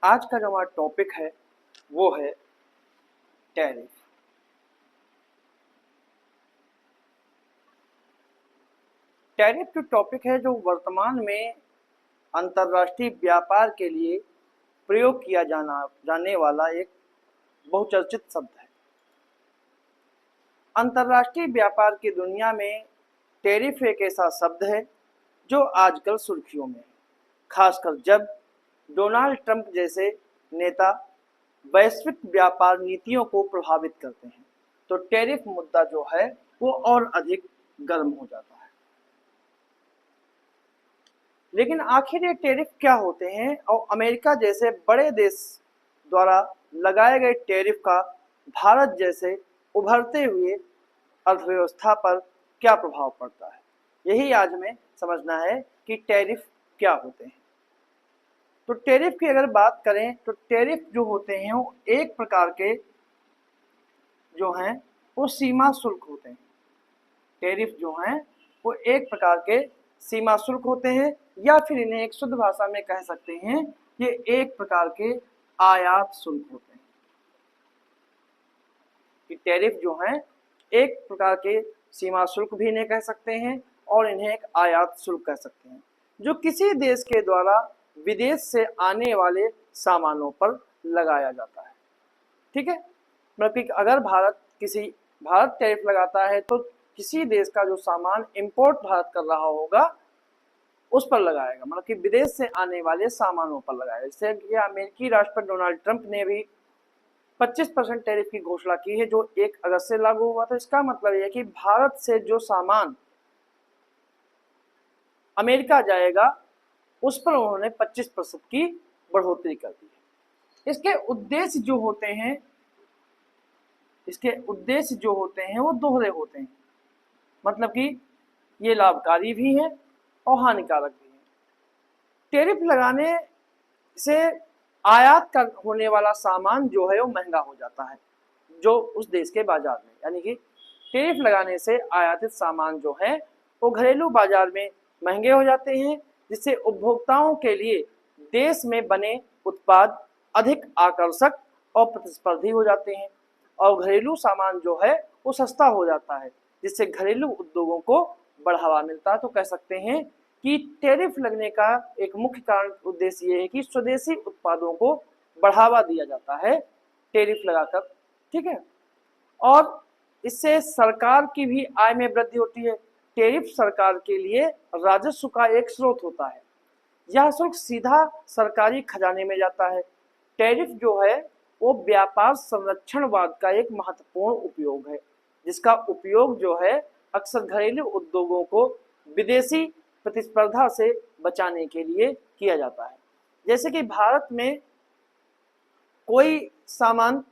आज का जो हमारा टॉपिक है वो है टैरिफ। टैरिफ जो टॉपिक है जो वर्तमान में अंतर्राष्ट्रीय व्यापार के लिए प्रयोग किया जाने वाला एक बहुचर्चित शब्द है। अंतर्राष्ट्रीय व्यापार की दुनिया में टैरिफ एक ऐसा शब्द है जो आजकल सुर्खियों में है, खासकर जब डोनाल्ड ट्रंप जैसे नेता वैश्विक व्यापार नीतियों को प्रभावित करते हैं तो टैरिफ मुद्दा जो है वो और अधिक गर्म हो जाता है। लेकिन आखिर ये टैरिफ क्या होते हैं और अमेरिका जैसे बड़े देश द्वारा लगाए गए टैरिफ का भारत जैसे उभरते हुए अर्थव्यवस्था पर क्या प्रभाव पड़ता है, यही आज हमें समझना है कि टैरिफ क्या होते हैं। तो टैरिफ की अगर बात करें तो टैरिफ जो होते हैं वो एक प्रकार के जो हैं वो सीमा शुल्क होते हैं। टैरिफ जो हैं वो एक प्रकार के सीमा शुल्क होते हैं या फिर इन्हें एक शुद्ध भाषा में कह सकते हैं ये एक प्रकार के आयात शुल्क होते हैं। कि टैरिफ जो हैं एक प्रकार के सीमा शुल्क भी इन्हें कह सकते हैं और इन्हें एक आयात शुल्क कह सकते हैं जो किसी देश के द्वारा विदेश से आने वाले सामानों पर लगाया जाता है। ठीक है, मतलब कि अगर भारत टैरिफ लगाता है तो किसी देश का जो सामान इंपोर्ट भारत कर रहा होगा उस पर लगाएगा, मतलब कि विदेश से आने वाले सामानों पर लगाएगा। जैसे कि अमेरिकी राष्ट्रपति डोनाल्ड ट्रंप ने भी 25% टैरिफ की घोषणा की है जो 1 अगस्त से लागू हुआ। तो इसका मतलब यह है कि भारत से जो सामान अमेरिका जाएगा उस पर उन्होंने 25% की बढ़ोतरी कर दी है। इसके उद्देश्य जो होते हैं वो दोहरे होते हैं, मतलब कि ये लाभकारी भी हैं और हानिकारक भी हैं। टैरिफ लगाने से आयात का होने वाला सामान जो है वो महंगा हो जाता है जो उस देश के बाजार में, यानी कि टैरिफ लगाने से आयातित सामान जो है वो घरेलू बाजार में महंगे हो जाते हैं जिससे उपभोक्ताओं के लिए देश में बने उत्पाद अधिक आकर्षक और प्रतिस्पर्धी हो जाते हैं और घरेलू सामान जो है वो सस्ता हो जाता है जिससे घरेलू उद्योगों को बढ़ावा मिलता है। तो कह सकते हैं कि टैरिफ लगने का एक मुख्य कारण उद्देश्य ये है कि स्वदेशी उत्पादों को बढ़ावा दिया जाता है टैरिफ लगाकर। ठीक है, और इससे सरकार की भी आय में वृद्धि होती है। टैरिफ सरकार के लिए राजस्व का एक स्रोत होता है, यह शुल्क सीधा सरकारी खजाने में जाता है। टैरिफ जो है वो व्यापार संरक्षणवाद का एक महत्वपूर्ण उपयोग है जिसका उपयोग जो है अक्सर घरेलू उद्योगों को विदेशी प्रतिस्पर्धा से बचाने के लिए किया जाता है। जैसे कि भारत में कोई सामान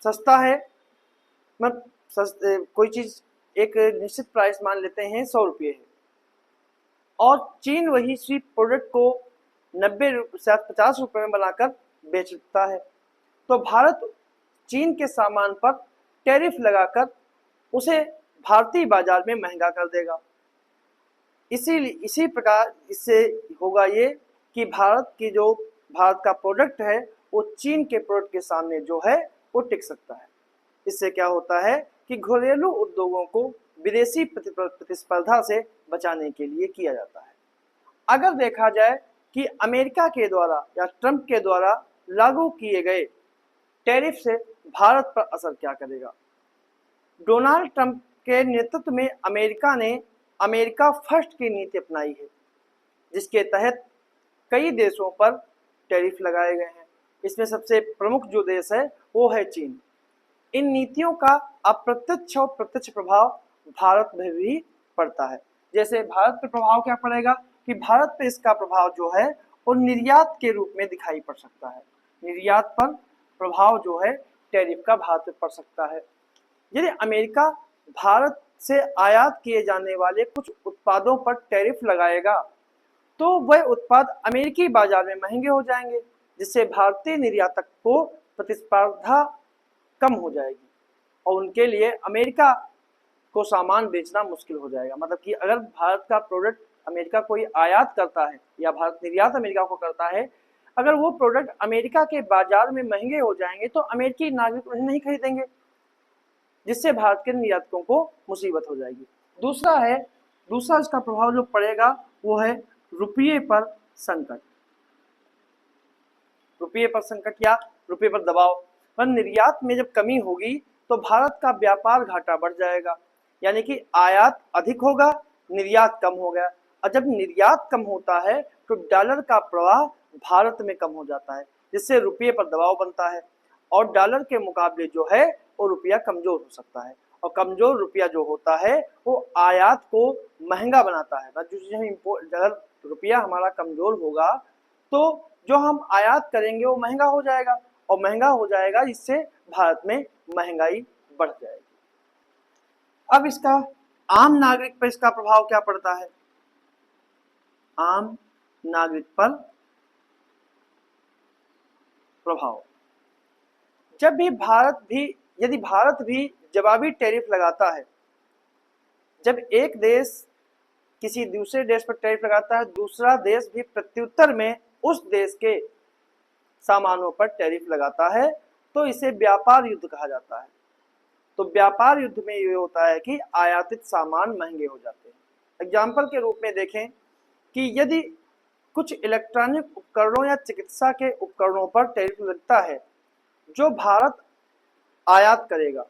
सस्ता है, मतलब कोई चीज एक निश्चित प्राइस मान लेते हैं 100 रुपये है और चीन वही सी प्रोडक्ट को 90 से 50 रुपये में बनाकर बेचता है तो भारत चीन के सामान पर टैरिफ लगाकर उसे भारतीय बाजार में महंगा कर देगा। इसी प्रकार इससे होगा ये कि भारत का प्रोडक्ट है वो चीन के प्रोडक्ट के सामने जो है वो टिक सकता है। इससे क्या होता है कि घरेलू उद्योगों को विदेशी प्रतिस्पर्धा से बचाने के लिए किया जाता है। अगर देखा जाए कि अमेरिका के द्वारा या ट्रंप के द्वारा लागू किए गए टैरिफ से भारत पर असर क्या करेगा। डोनाल्ड ट्रंप के नेतृत्व में अमेरिका ने अमेरिका फर्स्ट की नीति अपनाई है जिसके तहत कई देशों पर टैरिफ लगाए गए हैं। इसमें सबसे प्रमुख जो देश है वो है चीन। इन नीतियों का अप्रत्यक्ष और प्रत्यक्ष प्रभाव भारत में भी पड़ता है। जैसे भारत पर प्रभाव क्या पड़ेगा कि भारत पे इसका प्रभाव जो है वो निर्यात के रूप में दिखाई पड़ सकता है। निर्यात पर प्रभाव जो है टैरिफ का भारत पर पड़ सकता है। यदि अमेरिका भारत से आयात किए जाने वाले कुछ उत्पादों पर टैरिफ लगाएगा तो वह उत्पाद अमेरिकी बाजार में महंगे हो जाएंगे जिससे भारतीय निर्यातक को प्रतिस्पर्धा कम हो जाएगी और उनके लिए अमेरिका को सामान बेचना मुश्किल हो जाएगा। मतलब कि अगर भारत का प्रोडक्ट अमेरिका कोई आयात करता है या भारत निर्यात अमेरिका को करता है, अगर वो प्रोडक्ट अमेरिका के बाजार में महंगे हो जाएंगे तो अमेरिकी नागरिक उन्हें नहीं खरीदेंगे, जिससे भारत के निर्यातकों को मुसीबत हो जाएगी। दूसरा इसका प्रभाव जो पड़ेगा वो है रुपये पर संकट। रुपये पर संकट या रुपये पर दबाव। पर निर्यात में जब कमी होगी तो भारत का व्यापार घाटा बढ़ जाएगा, यानी कि आयात अधिक होगा, निर्यात कम हो गया। और जब निर्यात कम होता है तो डॉलर का प्रवाह भारत में कम हो जाता है, जिससे रुपये पर दबाव बनता है और डॉलर के मुकाबले जो है वो रुपया कमजोर हो सकता है। और कमजोर रुपया जो होता है वो आयात को महंगा बनाता है। अगर रुपया हमारा कमजोर होगा तो जो हम आयात करेंगे वो महंगा हो जाएगा, और महंगा हो जाएगा जिससे भारत में महंगाई बढ़ जाएगी। अब इसका आम नागरिक पर इसका प्रभाव क्या पड़ता है? आम नागरिक पर प्रभाव, यदि भारत भी जवाबी टैरिफ लगाता है, जब एक देश किसी दूसरे देश पर टैरिफ लगाता है, दूसरा देश भी प्रत्युत्तर में उस देश के सामानों पर टैरिफ लगाता है, तो इसे व्यापार युद्ध कहा जाता है। तो व्यापार युद्ध में ये होता है कि आयातित सामान महंगे हो जाते हैं। एग्जाम्पल के रूप में देखें कि यदि कुछ इलेक्ट्रॉनिक उपकरणों या चिकित्सा के उपकरणों पर टैरिफ लगता है जो भारत आयात करेगा,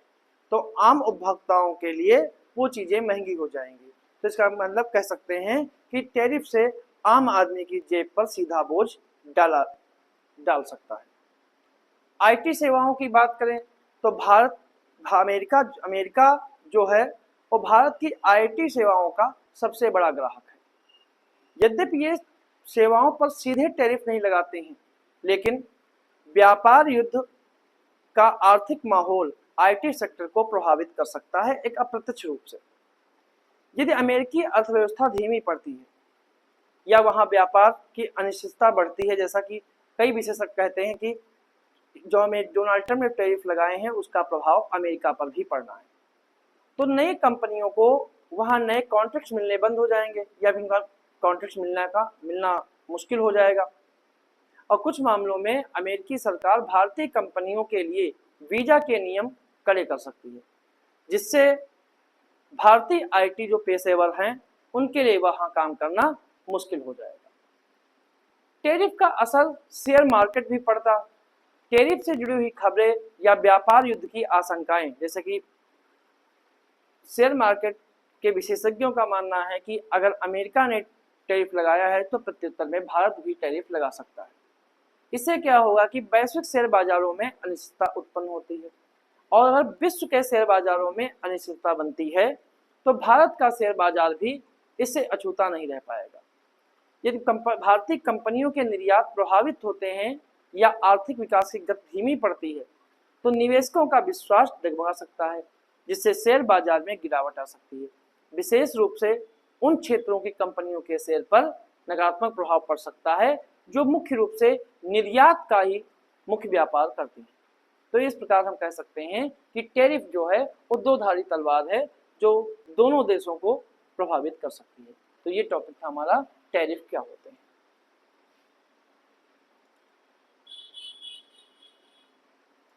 तो आम उपभोक्ताओं के लिए वो चीजें महंगी हो जाएंगी। तो इसका मतलब कह सकते हैं कि टैरिफ से आम आदमी की जेब पर सीधा बोझ डाल सकता है। आईटी सेवाओं की बात करें तो अमेरिका जो है वो भारत की आईटी सेवाओं का सबसे बड़ा ग्राहक है। यद्यपि ये सेवाओं पर सीधे टैरिफ नहीं लगाते हैं, लेकिन व्यापार युद्ध का आर्थिक माहौल आईटी सेक्टर को प्रभावित कर सकता है एक अप्रत्यक्ष रूप से। यदि अमेरिकी अर्थव्यवस्था धीमी पड़ती है या वहां व्यापार की अनिश्चितता बढ़ती है, जैसा कि कई विशेषज्ञ कहते हैं कि जो डोनाल्ड ट्रंप ने टैरिफ लगाए हैं उसका प्रभाव अमेरिका पर भी पड़ना है, तो नई कंपनियों को वहां नए कॉन्ट्रैक्ट्स मिलने बंद हो जाएंगे या फिर कॉन्ट्रैक्ट्स मिलना मुश्किल हो जाएगा। और कुछ मामलों में अमेरिकी सरकार भारतीय कंपनियों के लिए वीजा के नियम कड़े कर सकती है, जिससे भारतीय आईटी जो पेशेवर हैं उनके लिए वहां काम करना मुश्किल हो जाएगा। टैरिफ का असर शेयर मार्केट भी पड़ता। टैरिफ से जुड़ी हुई खबरें या व्यापार युद्ध की आशंकाएं, जैसे कि शेयर मार्केट के विशेषज्ञों का मानना है कि अगर अमेरिका ने टैरिफ लगाया है तो प्रत्युत्तर में भारत भी टैरिफ लगा सकता है। इससे क्या होगा कि वैश्विक शेयर बाजारों में अनिश्चितता उत्पन्न होती है, और अगर विश्व के शेयर बाजारों में अनिश्चितता बनती है तो भारत का शेयर बाजार भी इससे अछूता नहीं रह पाएगा। यदि भारतीय कंपनियों के निर्यात प्रभावित होते हैं या आर्थिक विकास की गति धीमी पड़ती है तो निवेशकों का विश्वास डगमगा सकता है, जिससे शेयर बाजार में गिरावट आ सकती है। विशेष रूप से उन क्षेत्रों की कंपनियों के शेयर पर नकारात्मक प्रभाव पड़ सकता है जो मुख्य रूप से निर्यात का ही मुख्य व्यापार करती है। तो इस प्रकार हम कह सकते हैं कि टैरिफ जो है वो दो धारी तलवार है जो दोनों देशों को प्रभावित कर सकती है। तो ये टॉपिक था हमारा, टैरिफ क्या होते हैं।